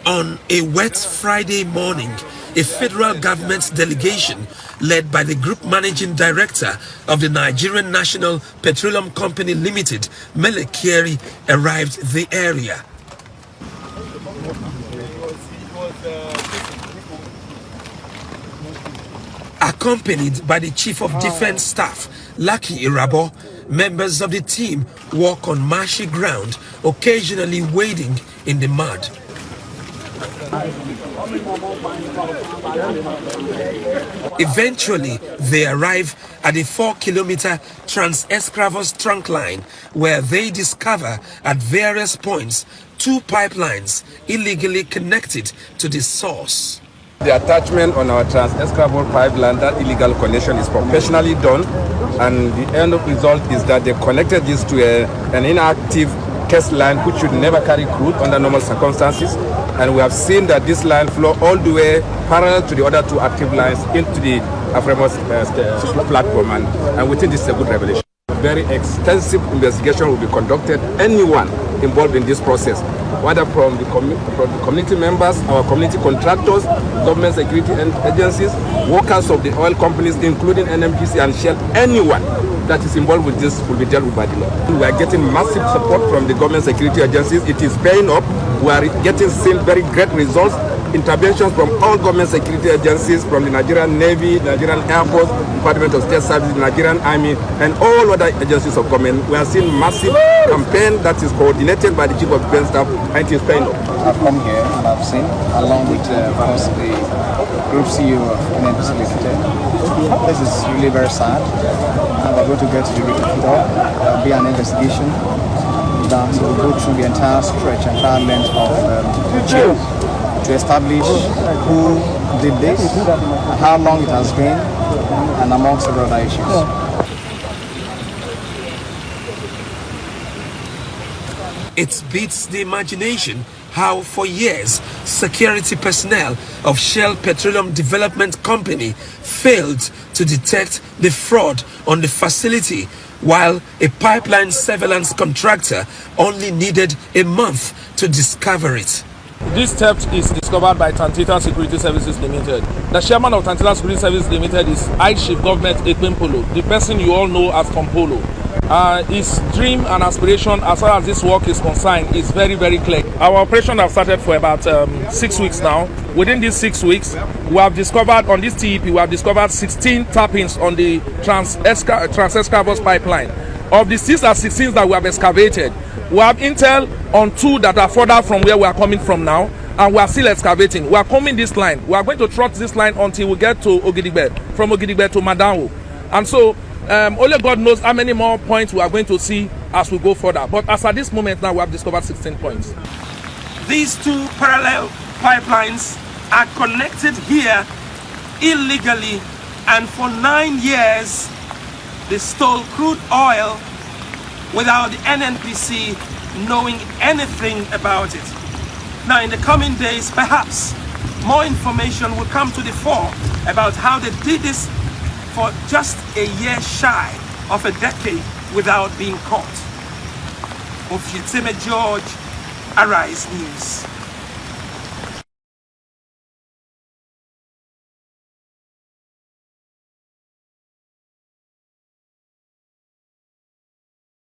On a wet Friday morning, a federal government delegation led by the Group Managing Director of the Nigerian National Petroleum Company Limited, Mele Kyari, arrived the area. Accompanied by the Chief of Defense Staff, Lucky Irabo, members of the team walk on marshy ground, occasionally wading in the mud. Eventually, they arrive at the 4-kilometer Trans-Escravos trunk line, where they discover at various points 2 pipelines illegally connected to the source. The attachment on our Trans-Escravos pipeline, that illegal connection is professionally done, and the end result is that they connected this to an inactive test line which should never carry crude under normal circumstances, and we have seen that this line flow all the way parallel to the other 2 active lines into the Afremos platform, and we think this is a good revelation. Very extensive investigation will be conducted. Anyone involved in this process, whether from the community members, our community contractors, government security agencies, workers of the oil companies, including NMPC and Shell, anyone that is involved with this will be dealt with by the law. We are getting massive support from the government security agencies. It is paying up. We are getting very great results. Interventions from all government security agencies, from the Nigerian Navy, Nigerian Air Force, Department of State Services, Nigerian Army, and all other agencies of government. We are seeing massive campaign that is coordinated by the Chief of Defense Staff, and it is paying up. I've come here and I've seen, along with the Group CEO of NMPC Limited. This is really very sad. And we're going to get to the root of it all. There will be an investigation that will go through the entire stretch, entire length of the chain to establish who did this, and how long it has been, and amongst several other issues. It beats the imagination how for years security personnel of Shell Petroleum Development Company failed to detect the fraud on the facility, while a pipeline surveillance contractor only needed a month to discover it. This theft is discovered by Tantita Security Services Limited. The chairman of Tantita Security Services Limited is High Chief Government Ekpempolo, the person you all know as Kompolo. His dream and aspiration as far as this work is concerned is very, very clear. Our operation has started for about 6 weeks now. Within these 6 weeks, we have discovered on this TEP, we have discovered 16 tappings on the Trans-Escravos pipeline. Of the 16 that we have excavated, we have intel on 2 that are further from where we are coming from now, and we are still excavating. We are coming this line. We are going to trot this line until we get to Ogidigbe, from Ogidigbe to Madanwo. And so, only God knows how many more points we are going to see as we go further. But as at this moment now, we have discovered 16 points. These 2 parallel pipelines are connected here illegally, and for 9 years they stole crude oil without the NNPC knowing anything about it. Now in the coming days, perhaps more information will come to the fore about how they did this for just a year shy of a decade without being caught. Ofieteme George, Arise News.